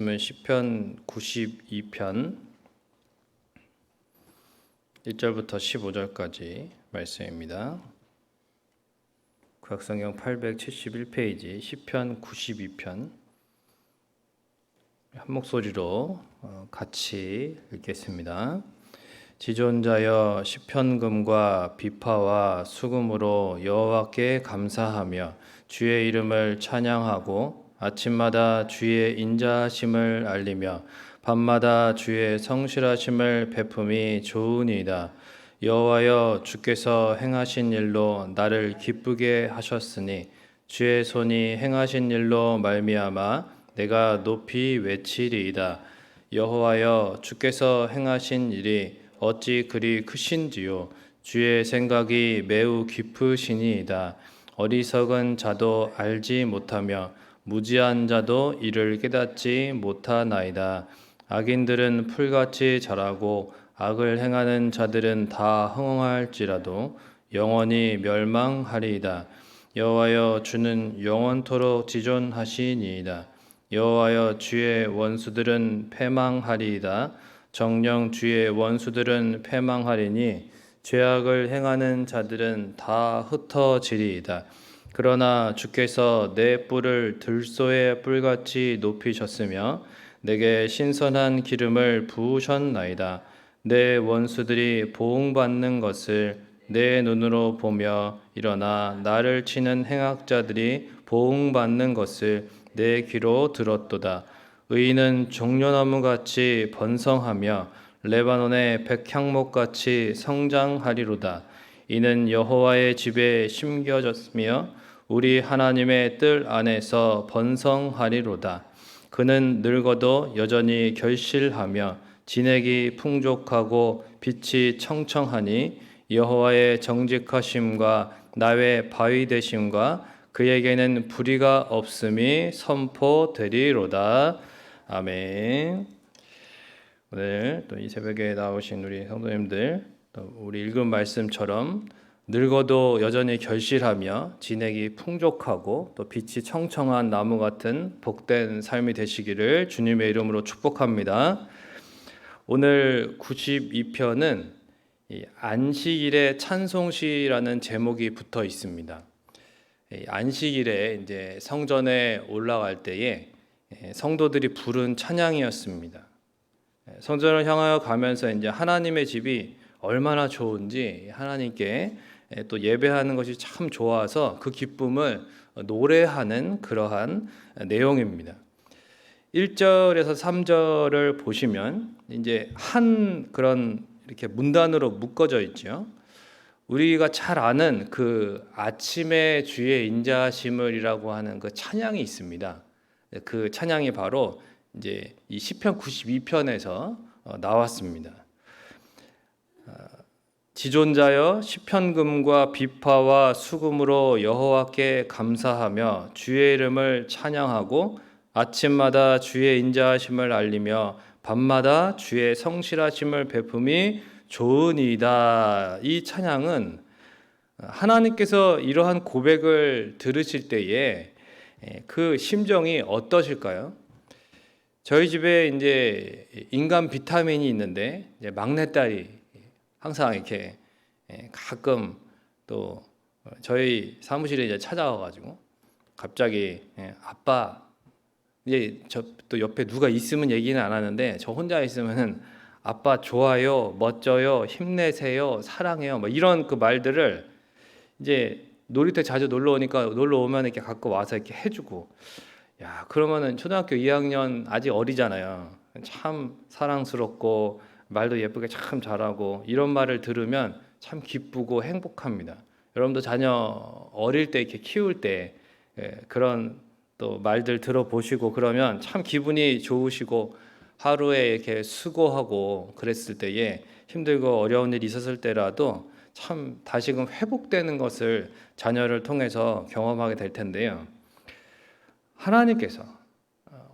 시편 92편 1절부터 15절까지 말씀입니다. 구약성경 871페이지 시편 92편 한 목소리로 같이 읽겠습니다. 지존자여 시편금과 비파와 수금으로 여호와께 감사하며 주의 이름을 찬양하고 아침마다 주의 인자하심을 알리며 밤마다 주의 성실하심을 베품이 좋으니이다. 여호와여 주께서 행하신 일로 나를 기쁘게 하셨으니 주의 손이 행하신 일로 말미암아 내가 높이 외치리이다. 여호와여 주께서 행하신 일이 어찌 그리 크신지요. 주의 생각이 매우 깊으시니이다. 어리석은 자도 알지 못하며 무지한 자도 이를 깨닫지 못하나이다. 악인들은 풀같이 자라고 악을 행하는 자들은 다 흥황할지라도 영원히 멸망하리이다. 여호와여 주는 영원토록 지존하시니이다. 여호와여 주의 원수들은 패망하리이다. 정녕 주의 원수들은 패망하리니 죄악을 행하는 자들은 다 흩어지리이다. 그러나 주께서 내 뿔을 들소의 뿔같이 높이셨으며 내게 신선한 기름을 부으셨나이다. 내 원수들이 보응받는 것을 내 눈으로 보며 일어나 나를 치는 행악자들이 보응받는 것을 내 귀로 들었도다. 의인은 종려나무같이 번성하며 레바논의 백향목같이 성장하리로다. 이는 여호와의 집에 심겨졌으며 우리 하나님의 뜰 안에서 번성하리로다. 그는 늙어도 여전히 결실하며 진액이 풍족하고 빛이 청청하니 여호와의 정직하심과 나의 바위 되심과 그에게는 불의가 없음이 선포되리로다. 아멘. 오늘 또 이 새벽에 나오신 우리 성도님들, 또 우리 읽은 말씀처럼 늙어도 여전히 결실하며 진액이 풍족하고 또 빛이 청청한 나무 같은 복된 삶이 되시기를 주님의 이름으로 축복합니다. 오늘 92편은 안식일의 찬송시라는 제목이 붙어 있습니다. 안식일에 이제 성전에 올라갈 때에 성도들이 부른 찬양이었습니다. 성전을 향하여 가면서 이제 하나님의 집이 얼마나 좋은지 하나님께 또 예배하는 것이 참 좋아서 그 기쁨을 노래하는 그러한 내용입니다. 1절에서 3절을 보시면 이제 한 그런 이렇게 문단으로 묶어져 있죠. 우리가 잘 아는 그 아침의 주의 인자하심을이라고 하는 그 찬양이 있습니다. 그 찬양이 바로 이제 이 시편 92편에서 나왔습니다. 지존자여 시편금과 비파와 수금으로 여호와께 감사하며 주의 이름을 찬양하고 아침마다 주의 인자하심을 알리며 밤마다 주의 성실하심을 베품이 좋으니이다. 이 찬양은 하나님께서 이러한 고백을 들으실 때에 그 심정이 어떠실까요? 저희 집에 이제 인간 비타민이 있는데 이제 막내딸이 항상 이렇게 가끔 또 저희 사무실에 이제 찾아와가지고 갑자기 아빠, 이제 저 또 옆에 누가 있으면 얘기는 안 하는데 저 혼자 있으면은 아빠 좋아요, 멋져요, 힘내세요, 사랑해요, 뭐 이런 그 말들을 이제 놀이터 자주 놀러 오니까 놀러 오면 이렇게 갖고 와서 이렇게 해주고, 야 그러면은 초등학교 2학년 아직 어리잖아요. 참 사랑스럽고 말도 예쁘게 참 잘하고 이런 말을 들으면 참 기쁘고 행복합니다. 여러분도 자녀 어릴 때 이렇게 키울 때 그런 또 말들 들어보시고 그러면 참 기분이 좋으시고 하루에 이렇게 수고하고 그랬을 때에 힘들고 어려운 일이 있었을 때라도 참 다시금 회복되는 것을 자녀를 통해서 경험하게 될 텐데요. 하나님께서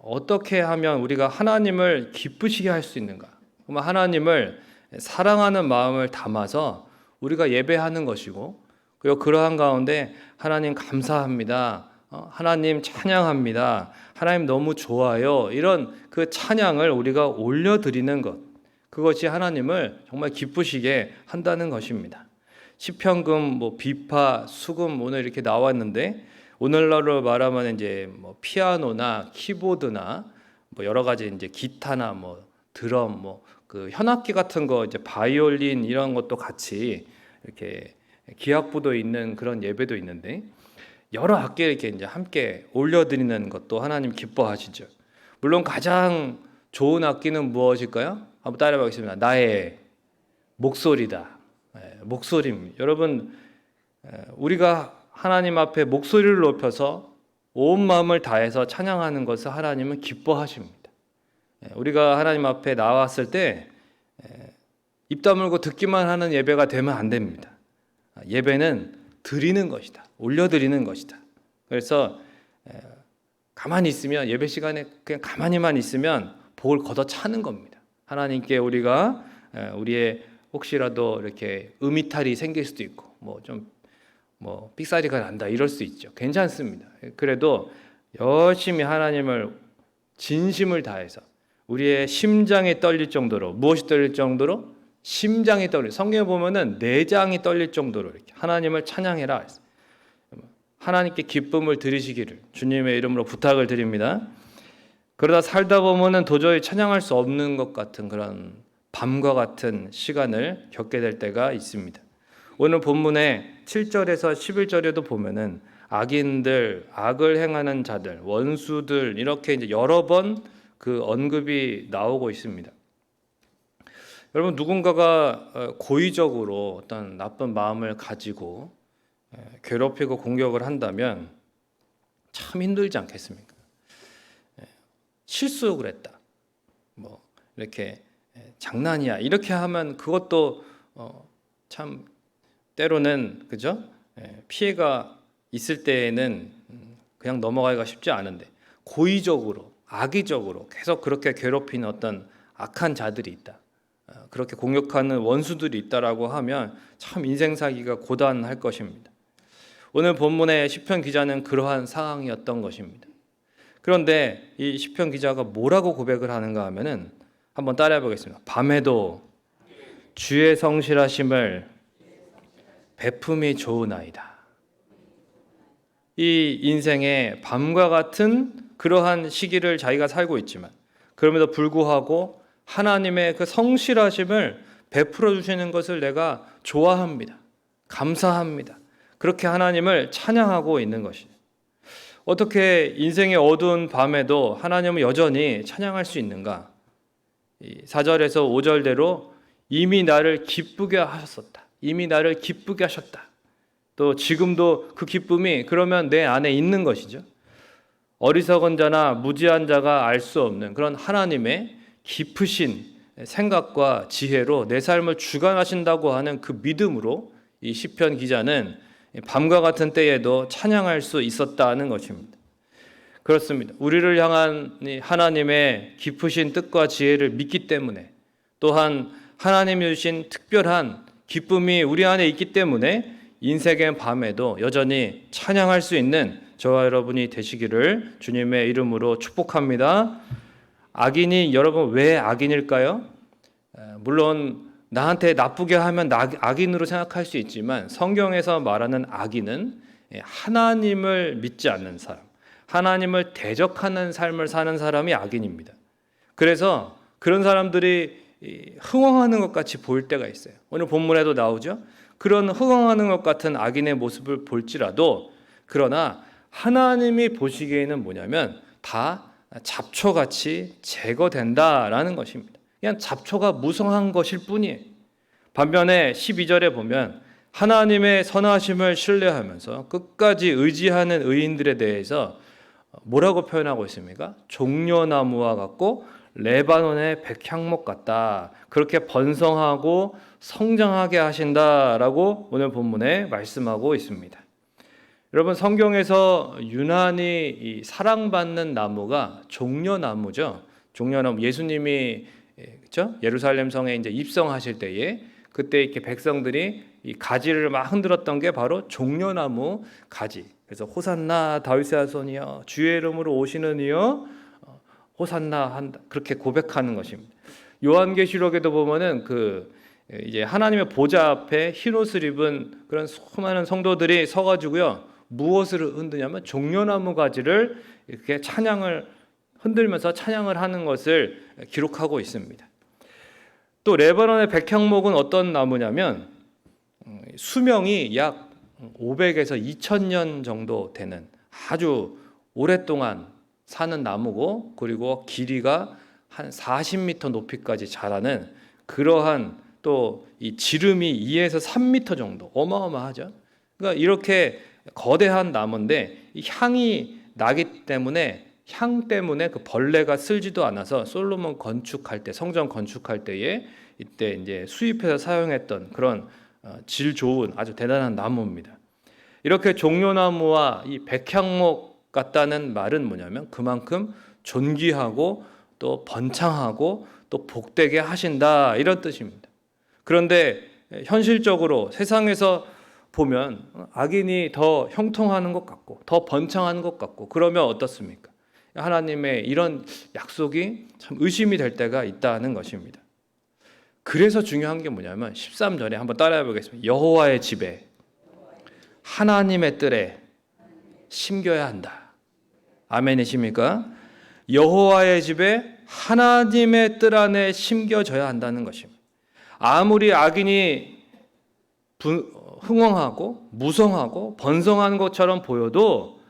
어떻게 하면 우리가 하나님을 기쁘시게 할 수 있는가? 하나님을 사랑하는 마음을 담아서 우리가 예배하는 것이고, 그리고 그러한 가운데 하나님 감사합니다, 하나님 찬양합니다. 하나님 너무 좋아요. 이런 그 찬양을 우리가 올려드리는 것, 그것이 하나님을 정말 기쁘시게 한다는 것입니다. 시편금, 비파, 수금 오늘 이렇게 나왔는데 오늘날로 말하면 이제 피아노나 키보드나 여러 가지 이제 기타나 드럼, 그 현악기 같은 거 이제 바이올린 이런 것도 같이 이렇게 기악부도 있는 그런 예배도 있는데 여러 악기 이렇게 이제 함께 올려드리는 것도 하나님 기뻐하시죠. 물론 가장 좋은 악기는 무엇일까요? 한번 따라해보겠습니다. 나의 목소리다. 목소리입니다. 여러분, 우리가 하나님 앞에 목소리를 높여서 온 마음을 다해서 찬양하는 것을 하나님은 기뻐하십니다. 우리가 하나님 앞에 나왔을 때 입 다물고 듣기만 하는 예배가 되면 안 됩니다. 예배는 드리는 것이다. 올려드리는 것이다. 그래서 가만히 있으면, 예배 시간에 그냥 가만히만 있으면 복을 걷어 차는 겁니다. 하나님께 우리가 우리의 혹시라도 이렇게 음이탈이 생길 수도 있고 삑사리가 난다 이럴 수 있죠. 괜찮습니다. 그래도 열심히 하나님을 진심을 다해서 우리의 심장이 떨릴 정도로, 무엇이 떨릴 정도로? 심장이 떨릴, 성경에 보면은 내장이 떨릴 정도로 이렇게 하나님을 찬양해라. 하나님께 기쁨을 드리시기를 주님의 이름으로 부탁을 드립니다. 그러다 살다 보면은 도저히 찬양할 수 없는 것 같은 그런 밤과 같은 시간을 겪게 될 때가 있습니다. 오늘 본문의 7절에서 11절에도 보면은 악인들, 악을 행하는 자들, 원수들 이렇게 이제 여러 번 그 언급이 나오고 있습니다. 여러분, 누군가가 고의적으로 어떤 나쁜 마음을 가지고 괴롭히고 공격을 한다면 참 힘들지 않겠습니까? 실수를 했다. 이렇게 장난이야. 이렇게 하면 그것도 참 때로는 그죠? 피해가 있을 때에는 그냥 넘어가기가 쉽지 않은데 고의적으로, 악의적으로 계속 그렇게 괴롭히는 어떤 악한 자들이 있다. 그렇게 공격하는 원수들이 있다라고 하면 참 인생 살기가 고단할 것입니다. 오늘 본문의 시편 기자는 그러한 상황이었던 것입니다. 그런데 이 시편 기자가 뭐라고 고백을 하는가 하면은 한번 따라해 보겠습니다. 밤에도 주의 성실하심을 베품이 좋으나이다. 이 인생의 밤과 같은 그러한 시기를 자기가 살고 있지만 그럼에도 불구하고 하나님의 그 성실하심을 베풀어 주시는 것을 내가 좋아합니다. 감사합니다. 그렇게 하나님을 찬양하고 있는 것이죠. 어떻게 인생의 어두운 밤에도 하나님을 여전히 찬양할 수 있는가? 4절에서 5절대로 이미 나를 기쁘게 하셨었다. 이미 나를 기쁘게 하셨다. 또 지금도 그 기쁨이 그러면 내 안에 있는 것이죠. 어리석은 자나 무지한 자가 알 수 없는 그런 하나님의 깊으신 생각과 지혜로 내 삶을 주관하신다고 하는 그 믿음으로 이 시편 기자는 밤과 같은 때에도 찬양할 수 있었다는 것입니다. 그렇습니다. 우리를 향한 하나님의 깊으신 뜻과 지혜를 믿기 때문에 또한 하나님이 주신 특별한 기쁨이 우리 안에 있기 때문에 인생의 밤에도 여전히 찬양할 수 있는 저와 여러분이 되시기를 주님의 이름으로 축복합니다. 악인이 여러분 왜 악인일까요? 물론 나한테 나쁘게 하면 악인으로 생각할 수 있지만 성경에서 말하는 악인은 하나님을 믿지 않는 사람, 하나님을 대적하는 삶을 사는 사람이 악인입니다. 그래서 그런 사람들이 흥황하는 것 같이 보일 때가 있어요. 오늘 본문에도 나오죠. 그런 흥황하는 것 같은 악인의 모습을 볼지라도 그러나 하나님이 보시기에는 뭐냐면 다 잡초같이 제거된다라는 것입니다. 그냥 잡초가 무성한 것일 뿐이에요. 반면에 12절에 보면 하나님의 선하심을 신뢰하면서 끝까지 의지하는 의인들에 대해서 뭐라고 표현하고 있습니까? 종려나무와 같고 레바논의 백향목 같다. 그렇게 번성하고 성장하게 하신다라고 오늘 본문에 말씀하고 있습니다. 여러분, 성경에서 유난히 사랑받는 나무가 종려나무죠. 종려나무, 예수님이 그렇죠? 예루살렘 성에 이제 입성하실 때에 그때 이렇게 백성들이 이 가지를 막 흔들었던 게 바로 종려나무 가지. 그래서 호산나 다윗의 자손이여 주의 이름으로 오시는 이여 호산나 한다 그렇게 고백하는 것입니다. 요한계시록에도 보면은 이제 하나님의 보좌 앞에 흰 옷을 입은 그런 수많은 성도들이 서가지고요 무엇을 흔드냐면 종려나무 가지를 이렇게 찬양을 흔들면서 찬양을 하는 것을 기록하고 있습니다. 또 레바논의 백향목은 어떤 나무냐면 수명이 약 500에서 2000년 정도 되는 아주 오랫동안 사는 나무고, 그리고 길이가 한 40m 높이까지 자라는 그러한 또 이 지름이 2에서 3m 정도 어마어마하죠. 그러니까 이렇게 거대한 나무인데 이 향이 나기 때문에 향 때문에 그 벌레가 쓸지도 않아서 솔로몬 건축할 때 성전 건축할 때에 이때 이제 수입해서 사용했던 그런 질 좋은 아주 대단한 나무입니다. 이렇게 종려나무와 이 백향목 같다는 말은 뭐냐면 그만큼 존귀하고 또 번창하고 또 복되게 하신다 이런 뜻입니다. 그런데 현실적으로 세상에서 보면 악인이 더 형통하는 것 같고 더 번창하는 것 같고 그러면 어떻습니까? 하나님의 이런 약속이 참 의심이 될 때가 있다는 것입니다. 그래서 중요한 게 뭐냐면 13절에 한번 따라해 보겠습니다. 여호와의 집에 하나님의 뜰에 심겨야 한다. 아멘이십니까? 여호와의 집에 하나님의 뜰 안에 심겨져야 한다는 것입니다. 아무리 악인이 흥왕하고 무성하고 번성한 것처럼 보여도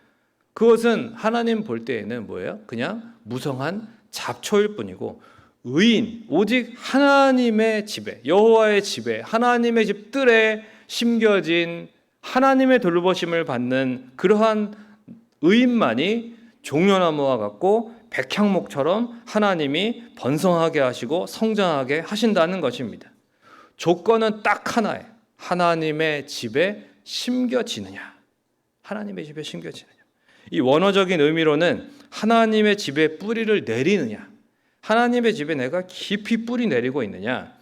그것은 하나님 볼 때에는 뭐예요? 그냥 무성한 잡초일 뿐이고, 의인 오직 하나님의 집에, 여호와의 집에, 하나님의 집 뜰에 심겨진 하나님의 돌보심을 받는 그러한 의인만이 종려나무와 같고 백향목처럼 하나님이 번성하게 하시고 성장하게 하신다는 것입니다. 조건은 딱 하나예요. 하나님의 집에 심겨지느냐. 하나님의 집에 심겨지느냐. 이 원어적인 의미로는 하나님의 집에 뿌리를 내리느냐. 하나님의 집에 내가 깊이 뿌리 내리고 있느냐.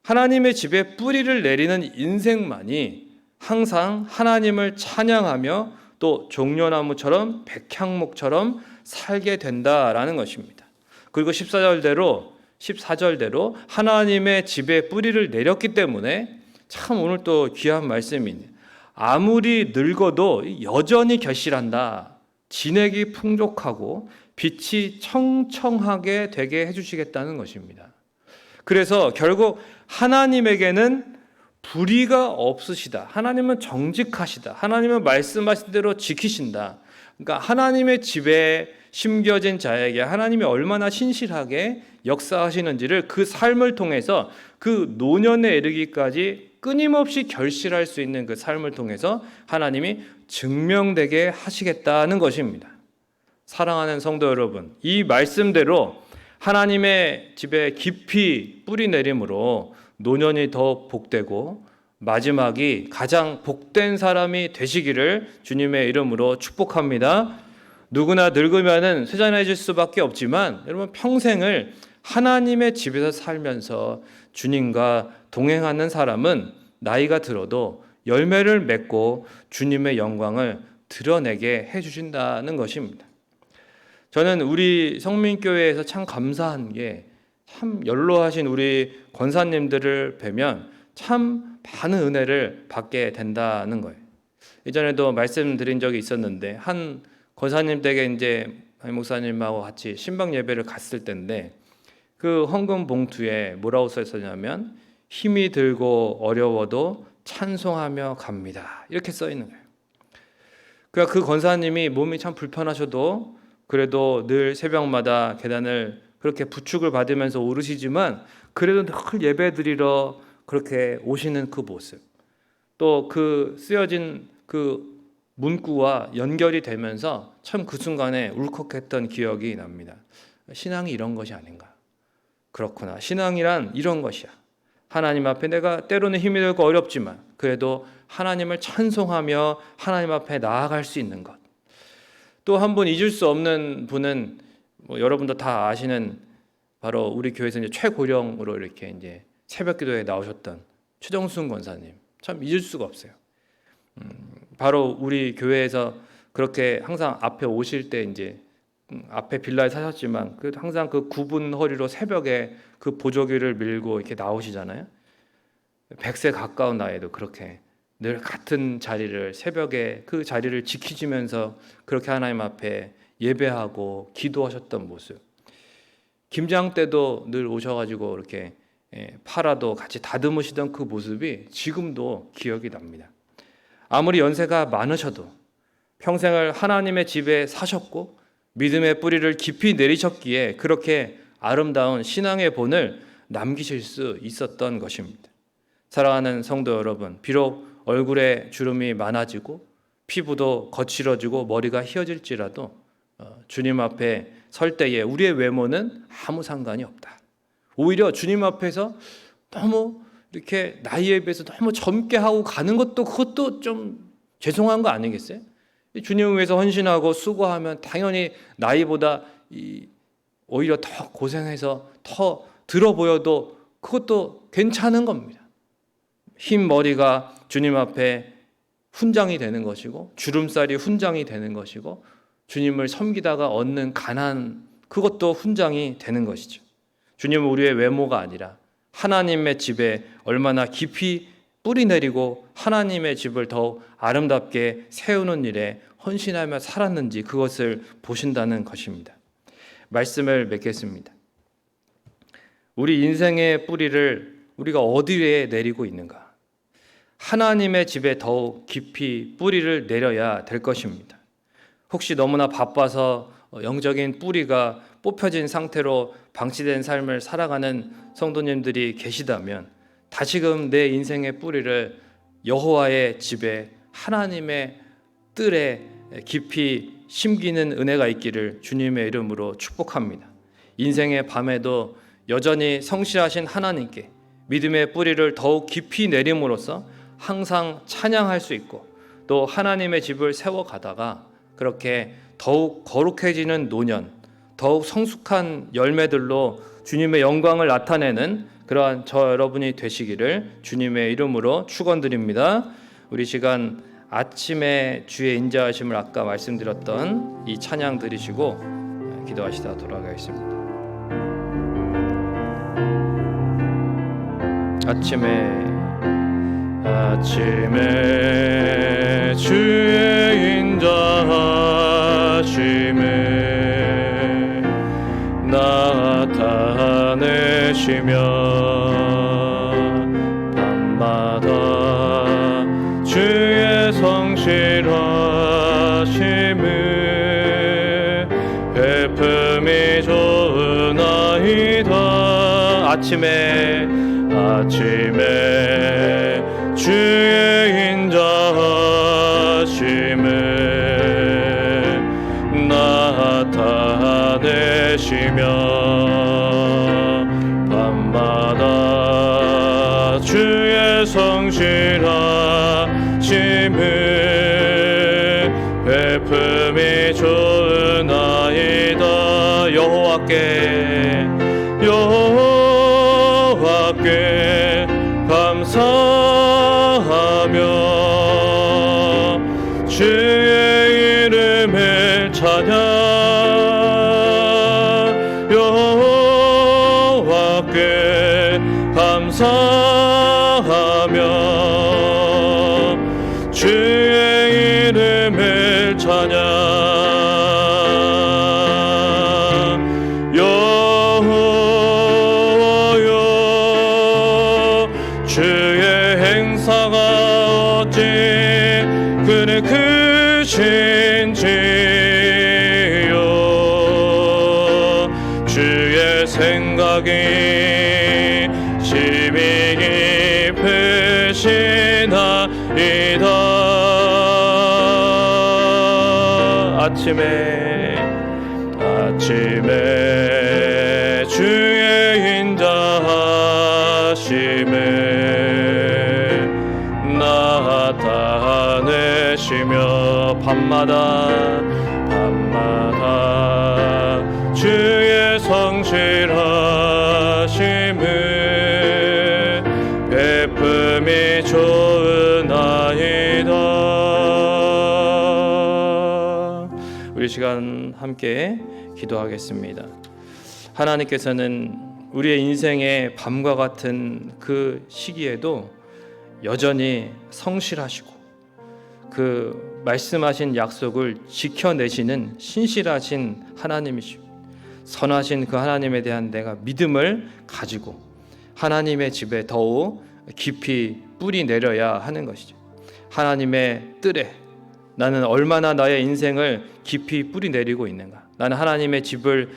하나님의 집에 뿌리를 내리는 인생만이 항상 하나님을 찬양하며 또 종려나무처럼 백향목처럼 살게 된다라는 것입니다. 그리고 14절대로 하나님의 집에 뿌리를 내렸기 때문에 참 오늘 또 귀한 말씀이네요. 아무리 늙어도 여전히 결실한다. 진액이 풍족하고 빛이 청청하게 되게 해주시겠다는 것입니다. 그래서 결국 하나님에게는 불의가 없으시다. 하나님은 정직하시다. 하나님은 말씀하신 대로 지키신다. 그러니까 하나님의 집에 심겨진 자에게 하나님이 얼마나 신실하게 역사하시는지를 그 삶을 통해서 그 노년에 이르기까지 끊임없이 결실할 수 있는 그 삶을 통해서 하나님이 증명되게 하시겠다는 것입니다. 사랑하는 성도 여러분, 이 말씀대로 하나님의 집에 깊이 뿌리 내림으로 노년이 더 복되고 마지막이 가장 복된 사람이 되시기를 주님의 이름으로 축복합니다. 누구나 늙으면은 쇠잔해질 수밖에 없지만 여러분 평생을 하나님의 집에서 살면서 주님과 동행하는 사람은 나이가 들어도 열매를 맺고 주님의 영광을 드러내게 해주신다는 것입니다. 저는 우리 성민교회에서 참 감사한 게 참 연로하신 우리 권사님들을 뵈면 참 많은 은혜를 받게 된다는 거예요. 예전에도 말씀드린 적이 있었는데 한 권사님 댁에 이제 목사님하고 같이 신방 예배를 갔을 때인데 그 헌금 봉투에 뭐라고 써 있었냐면 힘이 들고 어려워도 찬송하며 갑니다. 이렇게 써 있는 거예요. 그러니까 그 권사님이 몸이 참 불편하셔도 그래도 늘 새벽마다 계단을 그렇게 부축을 받으면서 오르시지만 그래도 늘 예배 드리러 그렇게 오시는 그 모습, 또 그 쓰여진 그 문구와 연결이 되면서 참 그 순간에 울컥했던 기억이 납니다. 신앙이 이런 것이 아닌가. 그렇구나. 신앙이란 이런 것이야. 하나님 앞에 내가 때로는 힘이 들고 어렵지만 그래도 하나님을 찬송하며 하나님 앞에 나아갈 수 있는 것. 또 한 분 잊을 수 없는 분은 여러분도 다 아시는 바로 우리 교회에서 이제 최고령으로 이렇게 이제 새벽기도에 나오셨던 최정순 권사님. 참 잊을 수가 없어요. 바로 우리 교회에서 그렇게 항상 앞에 오실 때 이제 앞에 빌라에 사셨지만 항상 그 굽은 허리로 새벽에 그 보조기를 밀고 이렇게 나오시잖아요. 100세 가까운 나이에도 그렇게 늘 같은 자리를 새벽에 그 자리를 지키시면서 그렇게 하나님 앞에 예배하고 기도하셨던 모습. 김장 때도 늘 오셔가지고 이렇게 파라도 같이 다듬으시던 그 모습이 지금도 기억이 납니다. 아무리 연세가 많으셔도 평생을 하나님의 집에 사셨고 믿음의 뿌리를 깊이 내리셨기에 그렇게 아름다운 신앙의 본을 남기실 수 있었던 것입니다. 사랑하는 성도 여러분, 비록 얼굴에 주름이 많아지고 피부도 거칠어지고 머리가 휘어질지라도 주님 앞에 설 때에 우리의 외모는 아무 상관이 없다. 오히려 주님 앞에서 너무 이렇게 나이에 비해서 너무 젊게 하고 가는 것도 그것도 좀 죄송한 거 아니겠어요? 주님을 위해서 헌신하고 수고하면 당연히 나이보다 오히려 더 고생해서 더 들어 보여도 그것도 괜찮은 겁니다. 흰 머리가 주님 앞에 훈장이 되는 것이고 주름살이 훈장이 되는 것이고 주님을 섬기다가 얻는 가난 그것도 훈장이 되는 것이죠. 주님은 우리의 외모가 아니라 하나님의 집에 얼마나 깊이 뿌리 내리고 하나님의 집을 더욱 아름답게 세우는 일에 헌신하며 살았는지 그것을 보신다는 것입니다. 말씀을 맺겠습니다. 우리 인생의 뿌리를 우리가 어디에 내리고 있는가? 하나님의 집에 더욱 깊이 뿌리를 내려야 될 것입니다. 혹시 너무나 바빠서 영적인 뿌리가 뽑혀진 상태로 방치된 삶을 살아가는 성도님들이 계시다면 다시금 내 인생의 뿌리를 여호와의 집에 하나님의 뜰에 깊이 심기는 은혜가 있기를 주님의 이름으로 축복합니다. 인생의 밤에도 여전히 성실하신 하나님께 믿음의 뿌리를 더욱 깊이 내림으로써 항상 찬양할 수 있고 또 하나님의 집을 세워가다가 그렇게 더욱 거룩해지는 노년, 더욱 성숙한 열매들로 주님의 영광을 나타내는 그러한 저 여러분이 되시기를 주님의 이름으로 축원드립니다. 우리 시간 아침에 주의 인자하심을 아까 말씀드렸던 이 찬양 들으시고 기도하시다 돌아가겠습니다. 아침에 주의 인자하심을 나타내시며 밤마다 주의 성실하심을 베품이 좋으나이다. 아침에 주의 인자하심을 나타내시며 밤마다 주의 성실하심을 베품이 좋으나이다. 여호와께 감사하며 주의 이름을 찬양 여호와께 감사하며 주의 이름을 찬양 주의 행사가 어찌 그리 크신지요 주의 생각이 심히 깊으시나이다. 아침에 주의 인자하심을 나타내시며 밤마다 주의 성실하심을 베품이 좋으나이다. 우리 시간 함께 기도하겠습니다. 하나님께서는 우리의 인생의 밤과 같은 그 시기에도 여전히 성실하시고 그 말씀하신 약속을 지켜내시는 신실하신 하나님이시고 선하신 그 하나님에 대한 내가 믿음을 가지고 하나님의 집에 더욱 깊이 뿌리 내려야 하는 것이죠. 하나님의 뜰에 나는 얼마나 나의 인생을 깊이 뿌리 내리고 있는가, 나는 하나님의 집을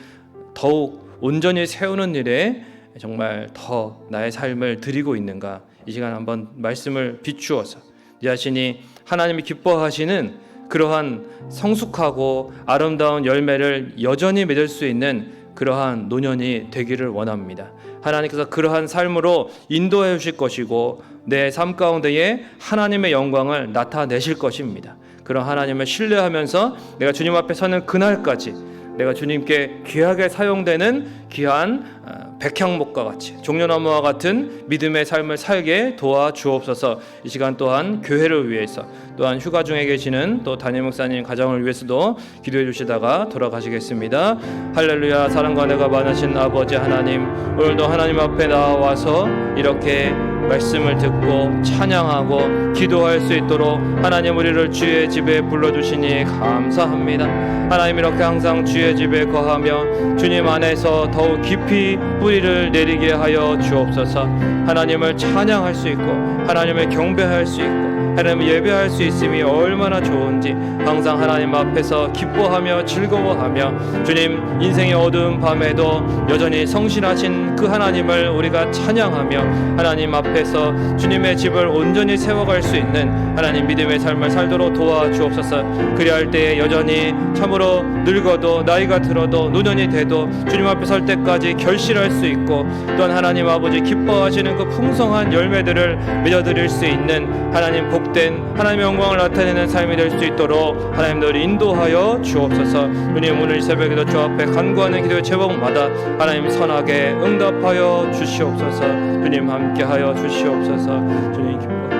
더욱 온전히 세우는 일에 정말 더 나의 삶을 드리고 있는가, 이 시간 한번 말씀을 비추어서 네 자신이 하나님이 기뻐하시는 그러한 성숙하고 아름다운 열매를 여전히 맺을 수 있는 그러한 노년이 되기를 원합니다. 하나님께서 그러한 삶으로 인도해 주실 것이고 내 삶 가운데에 하나님의 영광을 나타내실 것입니다. 그런 하나님을 신뢰하면서 내가 주님 앞에 서는 그날까지 내가 주님께 귀하게 사용되는 귀한 백향목과 같이 종려나무와 같은 믿음의 삶을 살게 도와주옵소서. 이 시간 또한 교회를 위해서 또한 휴가 중에 계시는 또 담임 목사님 가정을 위해서도 기도해 주시다가 돌아가시겠습니다. 할렐루야. 사랑과 은혜가 많으신 아버지 하나님, 오늘도 하나님 앞에 나와서 이렇게 말씀을 듣고 찬양하고 기도할 수 있도록 하나님 우리를 주의 집에 불러주시니 감사합니다. 하나님 이렇게 항상 주의 집에 거하며 주님 안에서 더욱 깊이 뿌리를 내리게 하여 주옵소서. 하나님을 찬양할 수 있고 하나님을 경배할 수 있고 하나님을 예배할 수 있음이 얼마나 좋은지 항상 하나님 앞에서 기뻐하며 즐거워하며 주님 인생의 어두운 밤에도 여전히 성실하신 그 하나님을 우리가 찬양하며 하나님 앞에서 주님의 집을 온전히 세워갈 수 있는 하나님 믿음의 삶을 살도록 도와주옵소서. 그리할 때에 여전히 참으로 늙어도 나이가 들어도 노년이 돼도 주님 앞에 설 때까지 결실할 수 있고 또한 하나님 아버지 기뻐하시는 그 풍성한 열매들을 맺어드릴 수 있는 하나님 복된 하나님의 영광을 나타내는 삶이 될 수 있도록 하나님 너를 인도하여 주옵소서. 주님 오늘 이 새벽에도 주 앞에 간구하는 기도의 제목마다 하나님 선하게 응답하여 주시옵소서. 주님 함께하여 주시옵소서. 주님 기뻐